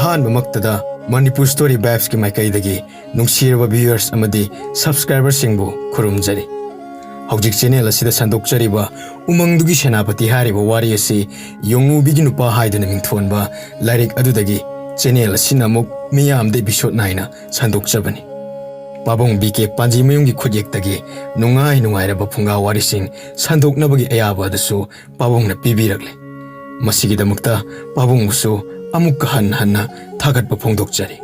ꯑꯍꯥꯟꯕꯃꯛꯇꯗ Manipur story ꯕꯥꯏꯞꯁꯀꯤ ꯃꯥꯏꯀꯩꯗꯒꯤ ꯅꯨꯡꯁꯤꯔꯕ ꯚ꯭ꯌꯨꯌꯔꯁ ꯑꯃꯗꯤ ꯁꯕꯁꯀ꯭ꯔꯥꯏꯕꯔꯁꯤꯡꯕꯨ ꯈꯨꯔꯨꯝꯖꯔꯤ꯫ ꯍꯧꯖꯤꯛ ꯆꯦꯅꯦꯜ ꯑꯁꯤꯗ ꯁꯟꯗꯣꯛꯆꯔꯤꯕ ꯎꯃꯪꯗꯨꯒꯤ ꯁꯦꯅꯥꯄꯇꯤ ꯍꯥꯏꯔꯤꯕ ꯋꯥꯔꯤ ꯑꯁꯤ ꯌꯣꯡꯉꯨꯕꯤꯒꯤ ꯅꯨꯄꯥ ꯍꯥꯏꯗꯨꯅ ꯃꯤꯡꯊꯣꯟꯕ ꯂꯥꯏꯔꯤꯛ ꯑꯗꯨꯗꯒꯤ ꯆꯦꯅꯦꯜ ꯑꯁꯤꯅ ꯑꯃꯨꯛ ꯃꯤꯌꯥꯝꯗ ꯏꯄꯤꯁꯣꯗ ꯅꯥꯏꯅ ꯁꯟꯗꯣꯛꯆꯕꯅꯤ꯫ ꯄꯥꯕꯨꯡ ꯕꯤ.ꯀꯦ. ꯄꯥꯟꯖꯤꯃꯌꯨꯝꯒꯤ ꯈꯨꯠꯌꯦꯛꯇꯒꯤ ꯅꯨꯡꯉꯥꯏꯔꯕ ꯐꯨꯡꯒꯥ ꯋꯥꯔꯤꯁꯤꯡ ꯁꯟꯗꯣꯛꯅꯕꯒꯤ ꯑꯌꯥꯕ ꯑꯗꯨꯁꯨ ꯄꯥꯕꯨꯡꯅ ꯄꯤꯕꯤꯔꯛꯂꯦ꯫ ꯃꯁꯤꯒꯤꯗꯃꯛꯇ ꯄꯥꯕꯨꯡꯕꯨꯁꯨ ꯑꯃꯨꯛꯀ ꯍꯟꯅ ꯊꯥꯒꯠꯄ ꯐꯣꯡꯗꯣꯛꯆꯔꯤ꯫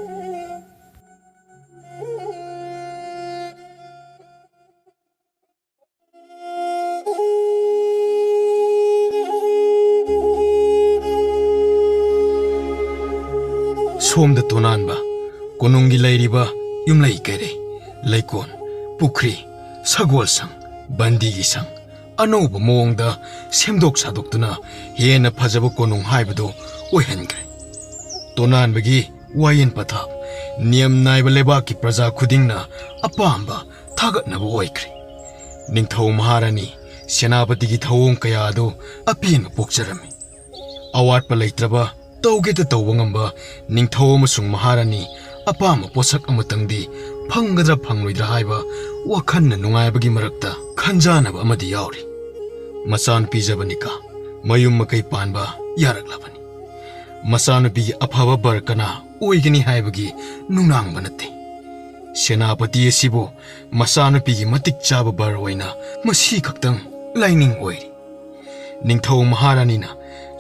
ꯁꯣꯝꯗ ꯇꯣꯅꯥꯟꯕ ꯀꯣꯅꯨꯡꯒꯤ ꯂꯩꯔꯤꯕ ꯌꯨꯝꯂꯩ ꯀꯩꯔꯩ, ꯂꯩꯀꯣꯟ, ꯄꯨꯈ꯭ꯔꯤ, ꯁꯒꯣꯜꯁꯪ, ꯕꯟꯗꯤꯒꯤ ꯁꯪ ꯑꯅꯧꯕ ꯃꯑꯣꯡꯗ ꯁꯦꯝꯗꯣꯛ ꯁꯥꯗꯣꯛꯇꯨꯅ ꯍꯦꯟꯅ ꯐꯖꯕ ꯀꯣꯅꯨꯡ ꯍꯥꯏꯕꯗꯨ ꯑꯣꯏꯍꯟꯈ꯭ꯔꯦ꯫ ꯇꯣꯅꯥꯟꯕꯒꯤ ꯋꯥꯌꯦꯟ ꯄꯊꯥꯞ ꯅꯤꯌꯝ ꯅꯥꯏꯕ ꯂꯩꯕꯥꯛꯀꯤ ꯄ꯭ꯔꯖꯥ ꯈꯨꯗꯤꯡꯅ ꯑꯄꯥꯝꯕ ꯊꯥꯒꯠꯅꯕ ꯑꯣꯏꯈ꯭ꯔꯦ꯫ ꯅꯤꯡꯊꯧ ꯃꯍꯥꯔꯥꯅꯤ ꯁꯦꯅꯥꯄꯇꯤꯒꯤ ꯊꯧꯑꯣꯡ ꯀꯌꯥ ꯑꯗꯨ ꯑꯄꯦꯟꯕ ꯄꯣꯛꯆꯔꯝꯃꯤ꯫ ꯑꯋꯥꯠꯄ ꯂꯩꯇ꯭ꯔꯕ ꯇꯧꯒꯦꯇ ꯇꯧꯕ ꯉꯝꯕ ꯅꯤꯡꯊꯧ ꯑꯃꯁꯨꯡ ꯃꯍꯥꯔꯥꯅꯤ ꯑꯄꯥꯝꯕ ꯄꯣꯠꯁꯛ ꯑꯃꯇꯪꯗꯤ ꯐꯪꯒꯗ꯭ꯔꯥ ꯐꯪꯂꯣꯏꯗ꯭ꯔꯥ ꯍꯥꯏꯕ ꯋꯥꯈꯟꯅ ꯅꯨꯡꯉꯥꯏꯕꯒꯤ ꯃꯔꯛꯇ ꯈꯟꯖꯥꯅꯕ ꯑꯃꯗꯤ ꯌꯥꯎꯔꯤ꯫ ꯃꯆꯥꯅꯨꯄꯤ ꯖꯕꯅꯤꯀꯥ ꯃꯌꯨꯝ ꯃꯀꯩ ꯄꯥꯟꯕ ꯌꯥꯔꯛꯂꯕꯅꯤ꯫ ꯃꯆꯥꯅꯨꯄꯤꯒꯤ ꯑꯐꯕ ꯕꯔ ꯀꯅꯥ ꯑꯣꯏꯒꯅꯤ ꯍꯥꯏꯕꯒꯤ ꯅꯨꯡꯅꯥꯡꯕ ꯅꯠꯇꯦ꯫ ꯁꯦꯅꯥꯄꯇꯤ ꯑꯁꯤꯕꯨ ꯃꯆꯥꯅꯨꯄꯤꯒꯤ ꯃꯇꯤꯛ ꯆꯥꯕ ꯕꯔ ꯑꯣꯏꯅ ꯃꯁꯤ ꯈꯛꯇꯪ ꯂꯥꯏꯅꯤꯡ ꯑꯣꯏꯔꯤ꯫ ꯅꯤꯡꯊꯧ ꯃꯍꯥꯔꯥꯅꯤꯅ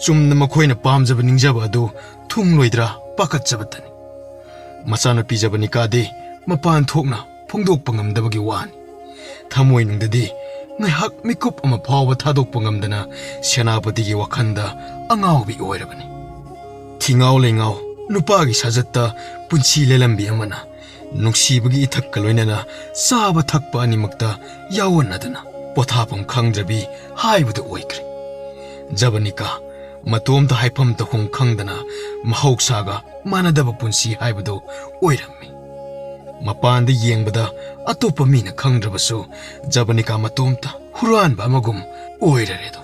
ꯆꯨꯝꯅ ꯃꯈꯣꯏꯅ ꯄꯥꯝꯖꯕ ꯅꯤꯡꯖꯕ ꯑꯗꯨ ꯊꯨꯡꯂꯣꯏꯗ꯭ꯔꯥ ꯄꯥꯈꯠꯆꯕꯇꯅꯤ꯫ ꯃꯆꯥꯅꯨꯄꯤ ꯖꯕꯅꯤꯀꯥꯗꯤ ꯃꯄꯥꯟ ꯊꯣꯛꯅ ꯐꯣꯡꯗꯣꯛꯄ ꯉꯝꯗꯕꯒꯤ ꯋꯥꯅꯤ꯫ ꯊꯃꯣꯏꯅꯨꯡꯗꯗꯤ ꯉꯥꯏꯍꯥꯛ ꯃꯤꯀꯨꯞ ꯑꯃ ꯐꯥꯎꯕ ꯊꯥꯗꯣꯛꯄ ꯉꯝꯗꯅ ꯁꯦꯅꯥꯄꯇꯤꯒꯤ ꯋꯥꯈꯟꯗ ꯑꯉꯥꯎꯕꯤ ꯑꯣꯏꯔꯕꯅꯤ꯫ ꯊꯤꯉꯥꯎ ꯂꯩꯉꯥꯎ ꯅꯨꯄꯥꯒꯤ ꯁꯥꯖꯠꯇ ꯄꯨꯟꯁꯤ ꯂꯦꯜꯂꯝꯕꯤ ꯑꯃꯅ ꯅꯨꯡꯁꯤꯕꯒꯤ ꯏꯊꯛꯀ ꯂꯣꯏꯅꯅ ꯆꯥꯕ ꯊꯛꯄ ꯑꯅꯤꯃꯛꯇ ꯌꯥꯎꯋꯟꯅꯗꯅ ꯄꯣꯊꯥꯐꯝ ꯈꯪꯗ꯭ꯔꯕꯤ ꯍꯥꯏꯕꯗꯨ ꯑꯣꯏꯈ꯭ꯔꯦ꯫ ꯖꯕꯅꯤꯀꯥ ꯃꯇꯣꯝꯇ ꯍꯥꯏꯐꯝ ꯇꯧꯐꯝ ꯈꯪꯗꯅ ꯃꯍꯧꯁꯥꯒ ꯃꯥꯟꯅꯗꯕ ꯄꯨꯟꯁꯤ ꯍꯥꯏꯕꯗꯨ ꯑꯣꯏꯔꯝꯃꯤ꯫ ꯃꯄꯥꯟꯗ ꯌꯦꯡꯕꯗ ꯑꯇꯣꯞꯄ ꯃꯤꯅ ꯈꯪꯗ꯭ꯔꯕꯁꯨ ꯖꯕꯅꯤꯀꯥ ꯃꯇꯣꯝꯇ ꯍꯨꯔꯥꯟꯕ ꯑꯃꯒꯨꯝ ꯑꯣꯏꯔꯔꯦꯗꯣ꯫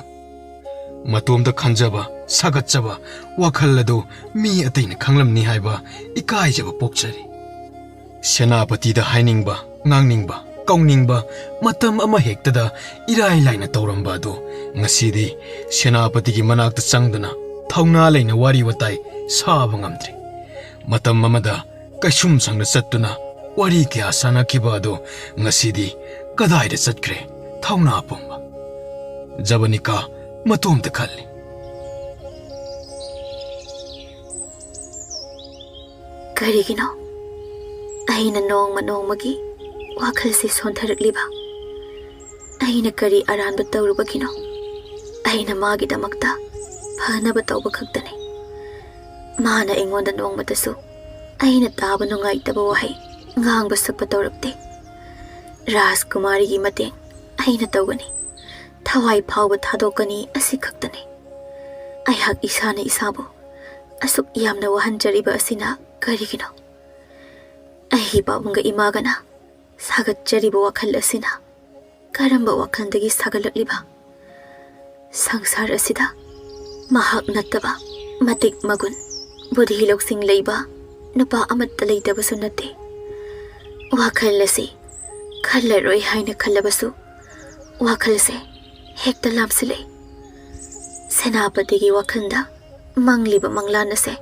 ꯃꯇꯣꯝꯇ ꯈꯟꯖꯕ ꯁꯥꯒꯠꯆꯕ ꯋꯥꯈꯜ ꯑꯗꯨ ꯃꯤ ꯑꯇꯩꯅ ꯈꯪꯂꯝꯅꯤ ꯍꯥꯏꯕ ꯏꯀꯥꯏꯖꯕ ꯄꯣꯛꯆꯔꯤ꯫ ꯁꯦꯅꯥꯄꯇꯤꯗ ꯍꯥꯏꯅꯤꯡꯕ ꯉꯥꯡꯅꯤꯡꯕ ꯀꯧꯅꯤꯡꯕ ꯃꯇꯝ ꯑꯃ ꯍꯦꯛꯇꯗ ꯏꯔꯥꯏ ꯂꯥꯏꯅ ꯇꯧꯔꯝꯕ ꯑꯗꯨ ꯉꯁꯤꯗꯤ ꯁꯦꯅꯥꯄꯇꯤꯒꯤ ꯃꯅꯥꯛꯇ ꯆꯪꯗꯨꯅ ꯊꯧꯅꯥ ꯂꯩꯅ ꯋꯥꯔꯤ ꯋꯥꯇꯥꯏ ꯁꯥꯕ ꯉꯝꯗ꯭ꯔꯤ꯫ ꯃꯇꯝ ꯑꯃꯗ ꯀꯩꯁꯨꯝ ꯁꯪꯗ ꯆꯠꯇꯨꯅ ꯋꯥꯔꯤ ꯀꯌꯥ ꯁꯥꯟꯅꯈꯤꯕ ꯑꯗꯨ ꯉꯁꯤꯗꯤ ꯀꯗꯥꯏꯗ ꯆꯠꯈ꯭ꯔꯦ ꯊꯧꯅꯥ ꯄꯨꯝꯕ? ꯖꯕꯅꯤꯀꯥ ꯃꯇꯣꯝꯇ ꯈꯜꯂꯤ꯫ ꯀꯔꯤꯒꯤꯅꯣ ꯑꯩꯅ ꯅꯣꯡꯃꯒꯤ ꯋꯥꯈꯜꯁꯤ ꯁꯣꯟꯊꯔꯛꯂꯤꯕ? ꯑꯩꯅ ꯀꯔꯤ ꯑꯔꯥꯟꯕ ꯇꯧꯔꯨꯕꯒꯤꯅꯣ? ꯑꯩꯅ ꯃꯥꯒꯤꯗꯃꯛꯇ ꯐꯅꯕ ꯇꯧꯕ ꯈꯛꯇꯅꯤ꯫ ꯃꯥꯅ ꯑꯩꯉꯣꯟꯗ ꯅꯣꯡꯃꯇꯁꯨ ꯑꯩꯅ ꯇꯥꯕ ꯅꯨꯡꯉꯥꯏꯇꯕ ꯋꯥꯍꯩ ꯉꯥꯡꯕ ꯁꯛꯄ ꯇꯧꯔꯛꯇꯦ꯫ ꯔꯥꯖꯀꯨꯃꯥꯔꯤꯒꯤ ꯃꯇꯦꯡ ꯑꯩꯅ ꯇꯧꯒꯅꯤ, ꯊꯋꯥꯏ ꯐꯥꯎꯕ ꯊꯥꯗꯣꯛꯀꯅꯤ, ꯑꯁꯤ ꯈꯛꯇꯅꯤ꯫ ꯑꯩꯍꯥꯛ ꯏꯁꯥꯅ ꯏꯁꯥꯕꯨ ꯑꯁꯨꯛ ꯌꯥꯝꯅ ꯋꯥꯍꯟꯖꯔꯤꯕ ꯑꯁꯤꯅ ꯀꯔꯤꯒꯤꯅꯣ? ꯑꯩꯒꯤ ꯄꯥꯕꯨꯡꯒ ꯏꯃꯥꯒꯅ ꯁꯥꯒꯠꯆꯔꯤꯕ ꯋꯥꯈꯜ ꯑꯁꯤꯅ ꯀꯔꯝꯕ ꯋꯥꯈꯜꯗꯒꯤ ꯁꯥꯒꯠꯂꯛꯂꯤꯕ? ꯁꯪꯁꯥꯔ ꯑꯁꯤꯗ ꯃꯍꯥꯛ ꯅꯠꯇꯕ ꯃꯇꯤꯛ ꯃꯒꯨꯟ ꯕꯨꯙꯤ ꯂꯧꯁꯤꯡ ꯂꯩꯕ ꯅꯨꯄꯥ ꯑꯃꯠꯇ ꯂꯩꯇꯕꯁꯨ ꯅꯠꯇꯦ꯫ ꯋꯥꯈꯜ ꯑꯁꯤ ꯈꯜꯂꯔꯣꯏ ꯍꯥꯏꯅ ꯈꯜꯂꯕꯁꯨ ꯋꯥꯈꯜꯁꯦ ꯍꯦꯛꯇ ꯂꯥꯝꯁꯤꯜꯂꯦ꯫ ꯁꯦꯅꯥꯄꯇꯤꯒꯤ ꯋꯥꯈꯜꯗ ꯃꯪꯂꯤꯕ ꯃꯪꯂꯥꯟ ꯑꯁꯦ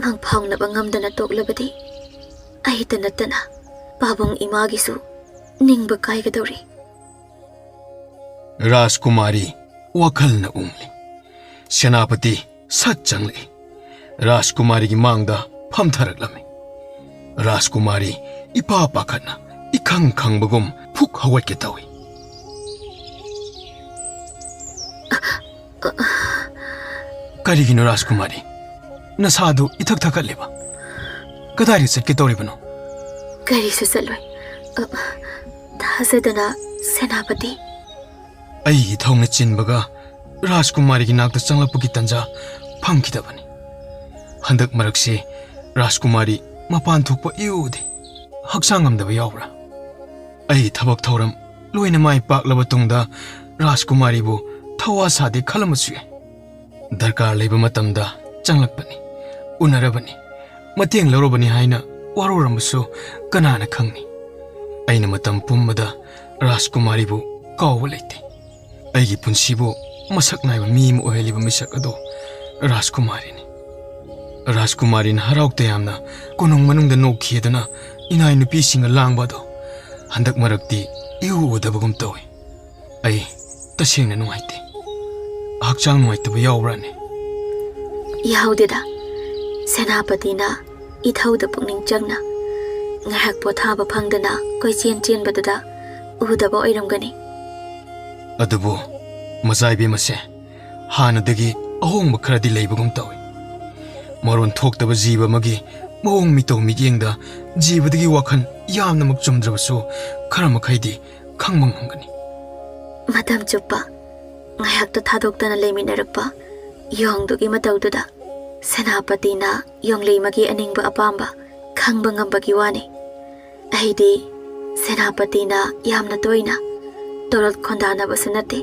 ꯃꯪꯐꯥꯎꯅꯕ ꯉꯝꯗꯅ ꯇꯣꯛꯂꯕꯗꯤ ꯑꯩꯇ ꯅꯠꯇꯅ ꯄꯥꯕꯨꯡ ꯏꯃꯥꯒꯤꯁꯨ ꯅꯤꯡꯕ ꯀꯥꯏꯒꯗꯧꯔꯤ꯫ ꯔꯥꯖꯀꯨꯃꯥꯔꯤ ꯋꯥꯈꯜꯅ ꯎꯡꯂꯤ꯫ ꯁꯦꯅꯥꯄꯇꯤ ꯁꯠ ꯆꯪꯂꯛꯏ꯫ ꯔꯥꯖꯀꯨꯃꯥꯔꯤꯒꯤ ꯃꯥꯡꯗ ꯐꯝꯊꯔꯛꯂꯝꯃꯤ꯫ ꯔꯥꯖꯀꯨꯃꯥꯔꯤ ꯏꯄꯥ ꯄꯥꯈꯠꯅ इखंग खंगबगुम फुक हवट के तवी करिगिनो राजकुमारी नसादु इथक थकलेबा कदारी चटके तौरिबनो करी से चलोय थाजदना सेनापति आई थौन चिनबगा राजकुमारी की नाक चंगलपगी तंजा फंगखिदबनी हंदक मरकसे राजकुमारी मपान थोकपा इउदे हक्सांगमदबा यावरा आई थबक थौरम लोइना माई पाकलबा तुंगदा राजकुमारी बु थवा सादे खलमसुए दरकार लेबा मतमदा चंगलपनी उनरबनी ꯃꯇꯦꯡ ꯂꯧꯔꯕꯅꯤ ꯍꯥꯏꯅ ꯋꯥꯔꯧꯔꯝꯕꯁꯨ ꯀꯅꯥꯅ ꯈꯪꯅꯤ? ꯑꯩꯅ ꯃꯇꯝ ꯄꯨꯝꯕꯗ ꯔꯥꯖꯀꯨꯃꯥꯔꯤꯕꯨ ꯀꯥꯎꯕ ꯂꯩꯇꯦ꯫ ꯑꯩꯒꯤ ꯄꯨꯟꯁꯤꯕꯨ ꯃꯁꯛ ꯅꯥꯏꯕ ꯃꯤ ꯑꯃ ꯑꯣꯏꯍꯜꯂꯤꯕ ꯃꯤꯁꯛ ꯑꯗꯣ ꯔꯥꯖꯀꯨꯃꯥꯔꯤꯅꯤ꯫ ꯔꯥꯖꯀꯨꯃꯥꯔꯤꯅ ꯍꯔꯥꯎ ꯇꯌꯥꯝꯅ ꯀꯣꯅꯨꯡ ꯃꯅꯨꯡꯗ ꯅꯣꯛꯈꯤꯗꯨꯅ ꯏꯅꯥꯏ ꯅꯨꯄꯤꯁꯤꯡꯒ ꯂꯥꯡꯕ ꯑꯗꯣ ꯍꯟꯗꯛ ꯃꯔꯛꯇꯤ ꯏꯎ ꯎꯗꯕꯒꯨꯝ ꯇꯧꯏ꯫ ꯑꯩ ꯇꯁꯦꯡꯅ ꯅꯨꯡꯉꯥꯏꯇꯦ꯫ ꯍꯛꯆꯥꯡ ꯅꯨꯡꯉꯥꯏꯇꯕ ꯌꯥꯎꯕ꯭ꯔꯥꯅꯦ? ꯌꯥꯎꯗꯦꯗ꯫ ꯁꯦꯅꯥꯄꯇꯤꯅ ꯏꯊꯧꯗ ꯄꯨꯛꯅꯤꯡ ꯆꯪꯅ ꯉꯥꯏꯍꯥꯛ ꯄꯣꯊꯥꯕ ꯐꯪꯗꯅ ꯀꯣꯏꯆꯦꯟ ꯆꯦꯟꯕꯗꯨꯗ ꯎꯗꯕ ꯑꯣꯏꯔꯝꯒꯅꯤ꯫ ꯑꯗꯨꯕꯨ ꯃꯆꯥꯏꯕꯦꯝꯃꯁꯦ ꯍꯥꯟꯅꯗꯒꯤ ꯑꯍꯣꯡꯕ ꯈꯔꯗꯤ ꯂꯩꯕꯒꯨꯝ ꯇꯧꯏ꯫ ꯃꯔꯣꯟ ꯊꯣꯛꯇꯕ ꯖꯤꯕ ꯑꯃꯒꯤ ꯃꯑꯣꯡ ꯃꯤꯇꯧ ꯃꯤꯠꯌꯦꯡꯗ ꯖꯤꯕꯗꯒꯤ ꯋꯥꯈꯜ ꯌꯥꯝꯅꯃꯛ ꯆꯨꯝꯗ꯭ꯔꯕꯁꯨ ꯈꯔ ꯃꯈꯩꯗꯤ ꯈꯪꯕ ꯉꯝꯒꯅꯤ꯫ ꯃꯇꯝ ꯆꯨꯞꯄ ꯉꯥꯏꯍꯥꯛꯇ ꯊꯥꯗꯣꯛꯇꯅ ꯂꯩꯃꯤꯟꯅꯔꯛꯄ ꯌꯣꯡꯗꯨꯒꯤ ꯃꯇꯧꯗꯨꯗ ꯁꯦꯅꯥꯄꯇꯤꯅ ꯌꯣꯡꯂꯩꯃꯒꯤ ꯑꯅꯤꯡꯕ ꯑꯄꯥꯝꯕ ꯈꯪꯕ ꯉꯝꯕꯒꯤ ꯋꯥꯅꯤ꯫ ꯑꯩꯗꯤ ꯁꯦꯅꯥꯄꯇꯤꯅ ꯌꯥꯝꯅ ꯇꯣꯏꯅ ꯇꯣꯔꯣꯠ ꯈꯣꯟꯗꯥꯅꯕꯁꯨ ꯅꯠꯇꯦ꯫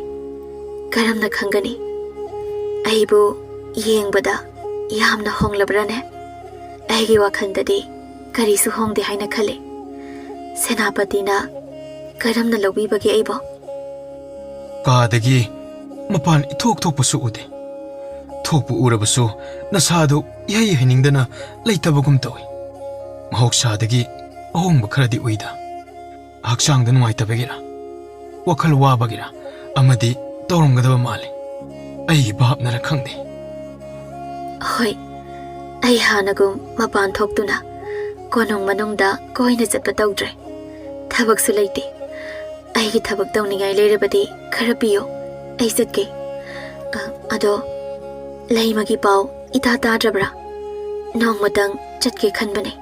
ꯀꯔꯝꯅ ꯈꯪꯒꯅꯤ? ꯑꯩꯕꯨ ꯌꯦꯡꯕꯗ ꯌꯥꯝꯅ ꯍꯣꯡꯂꯕ꯭ꯔꯥꯅꯦ? ꯑꯩꯒꯤ ꯋꯥꯈꯜꯗꯗꯤ ꯀꯔꯤꯁꯨ ꯍꯣꯡꯗꯦ ꯍꯥꯏꯅ ꯈꯜꯂꯤ꯫ ꯁꯦꯅꯥꯄꯇꯤꯅ ꯀꯔꯝꯅ ꯂꯧꯕꯤꯕꯒꯦ ꯑꯩꯕꯨ? ꯀꯥꯗꯒꯤ ꯃꯄꯥꯟ ꯏꯊꯣꯛ ꯊꯣꯛꯄꯁꯨ ꯎꯗꯦ꯫ ꯊꯣꯛꯄꯨ ꯎꯔꯕꯁꯨ ꯅꯁꯥꯗꯨ ꯏꯍꯩ ꯍꯩꯅꯤꯡꯗꯅ ꯂꯩꯇꯕꯒꯨꯝ ꯇꯧꯏ꯫ ꯃꯍꯧꯁꯥꯗꯒꯤ ꯑꯍꯣꯡꯕ ꯈꯔꯗꯤ ꯎꯏꯗ꯫ ꯍꯛꯆꯥꯡꯗ ꯅꯨꯡꯉꯥꯏꯇꯕꯒꯤꯔ, ꯋꯥꯈꯜ ꯋꯥꯕꯒꯤꯔ ꯑꯃꯗꯤ ꯇꯧꯔꯝꯒꯗꯕ ꯃꯥꯜꯂꯤ꯫ ꯑꯩꯒꯤ ꯚꯥꯞꯅꯔ ꯈꯪꯗꯦ꯫ ꯍꯣꯏ, ꯑꯩ ꯍꯥꯟꯅꯒꯨꯝ ꯃꯄꯥꯟ ꯊꯣꯛꯇꯨꯅ ꯀꯣꯅꯨꯡ ꯃꯅꯨꯡꯗ ꯀꯣꯏꯅ ꯆꯠꯄ ꯇꯧꯗ꯭ꯔꯦ꯫ ꯊꯕꯛꯁꯨ ꯂꯩꯇꯦ꯫ ꯑꯩꯒꯤ ꯊꯕꯛ ꯇꯧꯅꯤꯡꯉꯥꯏ ꯂꯩꯔꯕꯗꯤ ꯈꯔ ꯄꯤꯌꯣ, ꯑꯩ ꯆꯠꯀꯦ꯫ ꯑꯗꯣ ꯂꯩꯃꯒꯤ ꯄꯥꯎ ꯏꯇꯥ ꯇꯥꯗ꯭ꯔꯕ꯭ꯔꯥ? ꯅꯣꯡꯃꯇꯪ ꯆꯠꯀꯦ ꯈꯟꯕꯅꯦ꯫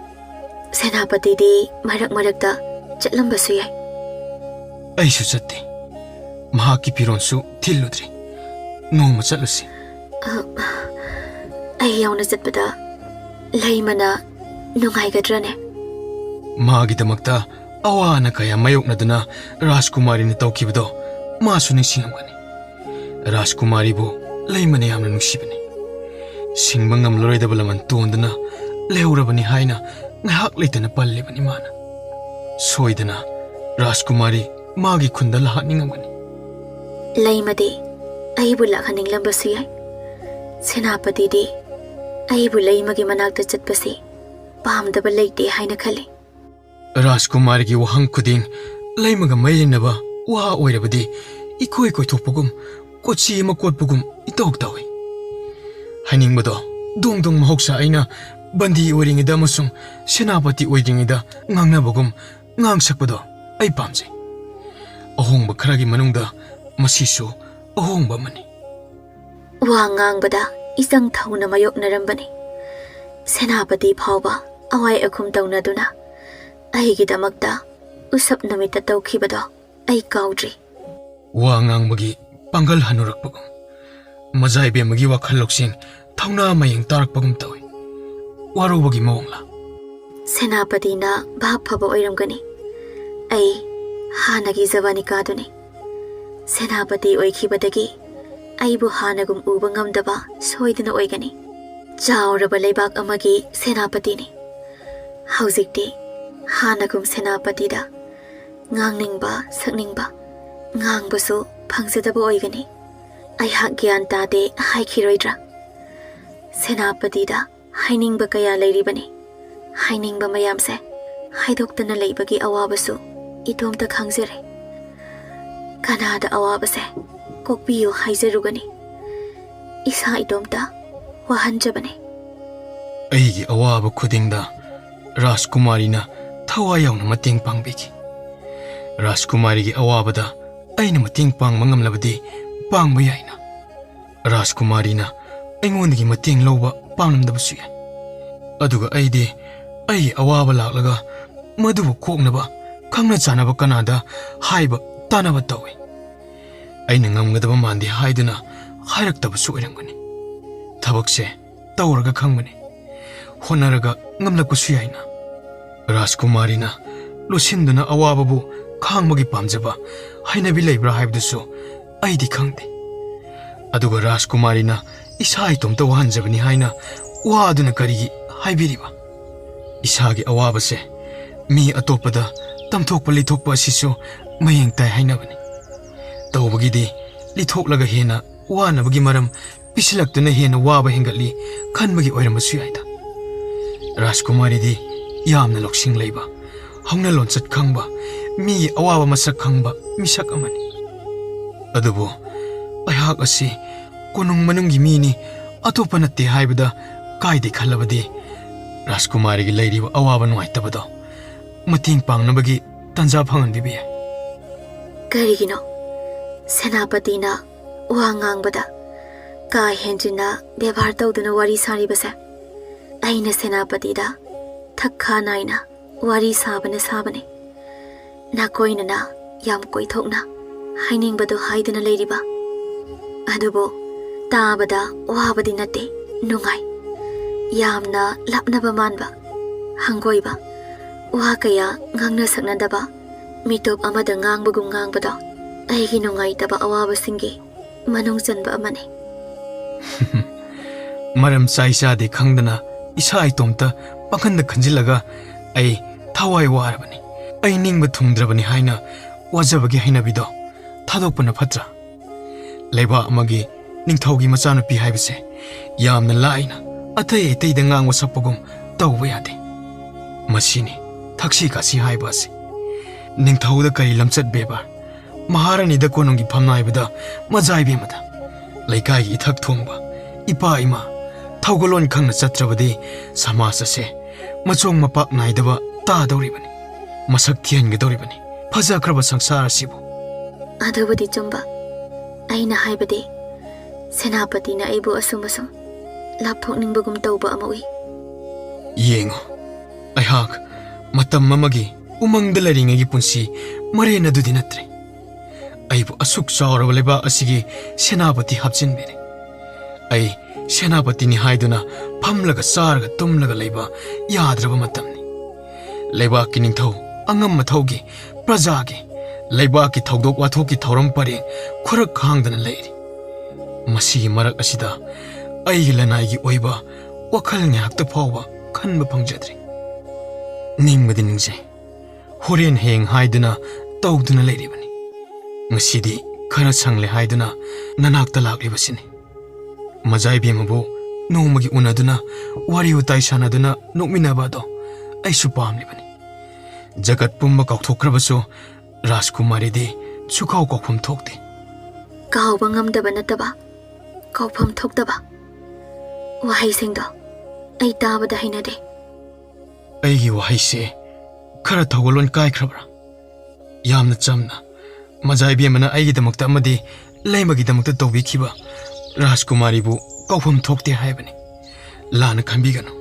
ꯁꯦꯅꯥꯄꯇꯤꯗꯤ ꯃꯔꯛ ꯃꯔꯛꯇ ꯆꯠꯂꯝꯕꯁꯨ ꯌꯥꯏ꯫ ꯑꯩꯁꯨ ꯆꯠꯇꯦ꯫ ꯃꯍꯥꯛꯀꯤ ꯐꯤꯔꯣꯟꯁꯨ ꯊꯤꯜꯂꯨꯗ꯭ꯔꯤ꯫ ꯅꯣꯡꯃ ꯆꯠꯂꯨꯁꯤ꯫ ꯑꯩ ꯌꯥꯎꯅ ꯆꯠꯄꯗ ꯂꯩꯃꯅ ꯅꯨꯡꯉꯥꯏꯒꯗ꯭ꯔꯥꯅꯦ? ꯃꯥꯒꯤꯗꯃꯛꯇ ꯑꯋꯥ ꯑꯅꯥ ꯀꯌꯥ ꯃꯥꯌꯣꯛꯅꯗꯨꯅ ꯔꯥꯖꯀꯨꯃꯥꯔꯤꯅ ꯇꯧꯈꯤꯕꯗꯣ ꯃꯥꯁꯨ ꯅꯤꯡꯁꯤꯡꯂꯝꯒꯅꯤ꯫ ꯔꯥꯖꯀꯨꯃꯥꯔꯤꯕꯨ ꯂꯩꯃꯅ ꯌꯥꯝꯅ ꯅꯨꯡꯁꯤꯕꯅꯤ꯫ ꯁꯤꯡꯕ ꯉꯝꯂꯔꯣꯏꯗꯕ ꯂꯃꯟ ꯇꯣꯟꯗꯨꯅ ꯂꯩꯍꯧꯔꯕꯅꯤ ꯍꯥꯏꯅ ꯉꯥꯏꯍꯥꯛ ꯂꯩꯇꯅ ꯄꯜꯂꯤꯕꯅꯤ ꯃꯥꯅ꯫ ꯁꯣꯏꯗꯅ ꯔꯥꯖꯀꯨꯃꯥꯔꯤ ꯃꯥꯒꯤ ꯈꯨꯟꯗ ꯂꯥꯛꯅꯤꯡꯉꯝꯒꯅꯤ꯫ ꯂꯩꯃꯗꯤ ꯑꯩꯕꯨ ꯂꯥꯛꯍꯟꯅꯤꯡꯂꯝꯕꯁꯨ ꯌꯥꯏ꯫ ꯁꯦꯅꯥꯄꯇꯤꯗꯤ ꯑꯩꯕꯨ ꯂꯩꯃꯒꯤ ꯃꯅꯥꯛꯇ ꯆꯠꯄꯁꯤ ꯄꯥꯝꯗꯕ ꯂꯩꯇꯦ ꯍꯥꯏꯅ ꯈꯜꯂꯤ꯫ ꯔꯥꯖꯀꯨꯃꯥꯔꯤꯒꯤ ꯋꯥꯍꯪ ꯈꯨꯗꯤꯡ ꯂꯩꯃꯒ ꯃꯔꯤ ꯂꯩꯅꯕ ꯋꯥ ꯑꯣꯏꯔꯕꯗꯤ ꯏꯀꯣꯏ ꯀꯣꯏꯊꯣꯛꯄꯒꯨꯝ ꯀꯣꯠꯁꯤ ꯑꯃ ꯀꯣꯠꯄꯒꯨꯝ ꯏꯇꯧ ꯇꯧꯏ꯫ ꯍꯥꯏꯅꯤꯡꯕꯗꯣ ꯗꯣꯡ ꯗꯣꯡ ꯃꯍꯧꯁꯥ ꯑꯩꯅ ꯕꯟꯗꯤ ꯑꯣꯏꯔꯤꯉꯩꯗ ꯑꯃꯁꯨꯡ ꯁꯦꯅꯥꯄꯇꯤ ꯑꯣꯏꯗ꯭ꯔꯤꯉꯩꯗ ꯉꯥꯡꯅꯕꯒꯨꯝ ꯉꯥꯡꯁꯛꯄꯗꯣ ꯑꯩ ꯄꯥꯝꯖꯩ꯫ ꯑꯍꯣꯡꯕ ꯈꯔꯒꯤ ꯃꯅꯨꯡꯗ ꯃꯁꯤꯁꯨ ꯑꯍꯣꯡꯕ ꯑꯃꯅꯤ꯫ ꯋꯥ ꯉꯥꯡꯕꯗ ꯏꯆꯪ ꯊꯧꯅ ꯃꯥꯌꯣꯛꯅꯔꯝꯕꯅꯤ꯫ ꯁꯦꯅꯥꯄꯇꯤ ꯐꯥꯎꯕ ꯑꯋꯥꯏ ꯑꯈꯨꯝ ꯇꯧꯅꯗꯨꯅ ꯑꯩꯒꯤꯗꯃꯛꯇ ꯎꯁꯞ ꯅꯨꯃꯤꯠꯇ ꯇꯧꯈꯤꯕꯗꯣ ꯑꯩ ꯀꯥꯎꯗ꯭ꯔꯤ꯫ ꯋꯥ ꯉꯥꯡꯕꯒꯤ ꯄꯥꯡꯒꯜ ꯍꯟꯅꯨꯔꯛꯄꯒꯨꯝ, ꯃꯖꯥꯏꯕꯦꯝꯃꯒꯤ ꯋꯥꯈꯜ ꯂꯧꯁꯤꯡ ꯊꯧꯅꯥ ꯃꯌꯦꯡ ꯇꯥꯔꯛꯄꯒꯨꯝ ꯇꯧꯏ꯫ ꯋꯥꯔꯧꯕꯒꯤ ꯃꯑꯣꯡꯂ? ꯁꯦꯅꯥꯄꯇꯤꯅ ꯚꯥꯞ ꯐꯕ ꯑꯣꯏꯔꯝꯒꯅꯤ꯫ ꯑꯩ ꯍꯥꯟꯅꯒꯤ ꯖꯕꯥꯅꯤꯀꯥꯗꯨꯅꯤ꯫ ꯁꯦꯅꯥꯄꯇꯤ ꯑꯣꯏꯈꯤꯕꯗꯒꯤ ꯑꯩꯕꯨ ꯍꯥꯟꯅꯒꯨꯝ ꯎꯕ ꯉꯝꯗꯕ ꯁꯣꯏꯗꯅ ꯑꯣꯏꯒꯅꯤ꯫ ꯆꯥꯎꯔꯕ ꯂꯩꯕꯥꯛ ꯑꯃꯒꯤ ꯁꯦꯅꯥꯄꯇꯤꯅꯤ꯫ ꯍꯧꯖꯤꯛꯇꯤ ꯍꯥꯟꯅꯒꯨꯝ ꯁꯦꯅꯥꯄꯇꯤꯗ ꯉꯥꯡꯅꯤꯡꯕ ꯁꯛꯅꯤꯡꯕ ꯉꯥꯡꯕꯁꯨ ꯐꯪꯖꯗꯕ ꯑꯣꯏꯒꯅꯤ꯫ ꯑꯩꯍꯥꯛ ꯒ꯭ꯌꯥꯟ ꯇꯥꯗꯦ ꯍꯥꯏꯈꯤꯔꯣꯏꯗ꯭ꯔꯥ? ꯁꯦꯅꯥꯄꯇꯤꯗ ꯍꯥꯏꯅꯤꯡꯕ ꯀꯌꯥ ꯂꯩꯔꯤꯕꯅꯤ꯫ ꯍꯥꯏꯅꯤꯡꯕ ꯃꯌꯥꯝꯁꯦ ꯍꯥꯏꯗꯣꯛꯇꯅ ꯂꯩꯕꯒꯤ ꯑꯋꯥꯕꯁꯨ ꯏꯇꯣꯝꯇ ꯈꯪꯖꯔꯦ꯫ ꯀꯅꯥꯗ ꯑꯋꯥꯕꯁꯦ ꯀꯣꯛꯄꯤꯌꯨ ꯍꯥꯏꯖꯔꯨꯒꯅꯤ? ꯏꯁꯥ ꯏꯇꯣꯝꯇ ꯋꯥꯍꯟꯖꯕꯅꯦ꯫ ꯑꯩꯒꯤ ꯑꯋꯥꯕ ꯈꯨꯗꯤꯡꯗ ꯔꯥꯖꯀꯨꯃꯥꯔꯤꯅ ꯊꯋꯥꯏ ꯌꯥꯎꯅ ꯃꯇꯦꯡ ꯄꯥꯡꯕꯤꯈꯤ꯫ ꯔꯥꯖꯀꯨꯃꯥꯔꯤꯒꯤ ꯑꯋꯥꯕꯗ ꯑꯩꯅ ꯃꯇꯦꯡ ꯄꯥꯡꯕ ꯉꯝꯂꯕꯗꯤ ꯄꯥꯡꯕ ꯌꯥꯏꯅ꯫ ꯔꯥꯖꯀꯨꯃꯥꯔꯤꯅ ꯑꯩꯉꯣꯟꯗꯒꯤ ꯃꯇꯦꯡ ꯂꯧꯕ ꯄꯥꯝꯂꯝꯗꯕꯁꯨ ꯌꯥꯏ꯫ ꯑꯗꯨꯒ ꯑꯩꯗꯤ ꯑꯩꯒꯤ ꯑꯋꯥꯕ ꯂꯥꯛꯂꯒ ꯃꯗꯨꯕꯨ ꯀꯣꯛꯅꯕ ꯈꯪꯅ ꯆꯥꯟꯅꯕ ꯀꯅꯥꯗ ꯍꯥꯏꯕ ꯇꯥꯅꯕ ꯇꯧꯏ꯫ ꯑꯩꯅ ꯉꯝꯒꯗꯕ ꯃꯥꯟꯗꯦ ꯍꯥꯏꯗꯨꯅ ꯍꯥꯏꯔꯛꯇꯕꯁꯨ ꯑꯣꯏꯔꯝꯒꯅꯤ꯫ ꯊꯕꯛꯁꯦ ꯇꯧꯔꯒ ꯈꯪꯕꯅꯤ, ꯍꯣꯠꯅꯔꯒ ꯉꯝꯂꯛꯄꯁꯨ ꯌꯥꯏꯅ꯫ ꯔꯥꯖꯀꯨꯃꯥꯔꯤꯅ ꯂꯣꯠꯁꯤꯟꯗꯨꯅ ꯑꯋꯥꯕꯕꯨ ꯈꯥꯡꯕꯒꯤ ꯄꯥꯝꯖꯕ ꯍꯩꯅꯕꯤ ꯂꯩꯕ꯭ꯔꯥ ꯍꯥꯏꯕꯗꯨꯁꯨ ꯑꯩꯗꯤ ꯈꯪꯗꯦ꯫ ꯑꯗꯨꯒ ꯔꯥꯖꯀꯨꯃꯥꯔꯤꯅ ꯏꯁꯥ ꯏꯇꯣꯝꯇ ꯋꯥꯍꯟꯖꯕꯅꯤ ꯍꯥꯏꯅ ꯋꯥꯗꯨꯅ ꯀꯔꯤꯒꯤ ꯍꯥꯏꯕꯤꯔꯤꯕ? इसागी अवाबसे मी अतोपदा तमथोकपा लिथोकपा असिसु मयेंग ताई हाइनबनी तौबगिदी लिथोकलगा हेना वानबगी मरम पिसलक्तुना हेना वाबा हेंगली खनबगी ओइरमसु याइदा राजकुमारीदी यामना लौसिंग लैबा हौना लोनचत खंगबा मी अवाबा मसक खंगबा मिसक अमनी अदुबो अहाक असि कोनुंग मनुंगी मीनी अतोपा नत्ते हाइबदा कायदे खलबदी राजकुमारी की लैरिब अवाबा नुआइतबदो मतिंग पांगनबगी तंजा फंगनबिबे करिगिनो सेनापतिना वा ngangbada का हेंजिना व्यवहार तौदुना वारी सारिबसे अइना सेनापतिदा थक्खा नाइना वारी साबने नाकोइनना याम कोइथोकना हाइनिंगबदो हाइदना लैरिबा अदुबो ताबदा वाबदी नते नुंगाई यामना लापनबा मानबा हंगोइबा वा कया ngang saknadaba mitop amada ngangbagum ngangbado aigi nungaitaba awabasingi manung chanba amane मरम साइसादे खंगदना इसा इतोमता पखंद खंजिलगा आई थवाई वारबनी आई निंगब थुंद्रबनी हाइना वाजबगी हाइनबिदो थादोकपना फत्रा लेबा अमगी निंगथौगी मचानुपी हाइबसे यामना लाइना अतै अतैदा ngang wasapagum तौबा यादे मसीनी थक्सी कासी हाइबासे निंगथौदा करी लमचत बेबार महारानीदा कोनुंगी फमनाइबदा मजाइबेमदा लैकाई इथक थोंबा इपा इमा थौगलोन खंगना चत्रबदी समाज असे मचोंग मपाक नाइदबा तादौरिबनी मसक थियनगदौरिबनी फजख्रब संसार असिबु अदुबदी चुंबा अइना हाइबदी सेनापतिना अइबु असुमसुम लापथोकनिंगबगुम तौबा अमउइ येंगो अहाक मतम ममगी उमंगद लरिंगगी पुंसी मरेन दुदि नत्रे अइबु असुक चावरब लेबा असिगी सेनापति हापचिनबेने आई सेनापति नि हाइदुना फमलगा सारगा तुमलगा लेबा याद्रबा मतमनि लेबा कि निंथौ अंगम मथौगी प्रजागी लेबा कि थौदोक वाथोकी थौरम परे खुरक खांगदना लेरि मसीगी मरक असिदा अइगी लनाइगी ओइबा वखल न्याक्त फावबा खनबा फंगजद्री निंगबदि निंगजे होरेन हेंग हाइदुना तौदुना लेरिबनि ngasi khara sangle haiduna nanakta laklibasini majai bemabu nomagi unaduna wari utai sanaduna nokminaba do aisu pamlibani jagat pumba kauthokrabasu rajkumari de chukau kokpham thokte kauba ngamdaba nataba kaupham thokdaba wahai singdo ai tabada hinade aigi wahai se khara thogolon kai khrabra yamna chamna मजाई Bemina आइगिदमक्ता अमदि लैमगिदमक्ता तौबिखिबा राजकुमारीबु कौफम थोकते हाइबनि लाना खंबिगनो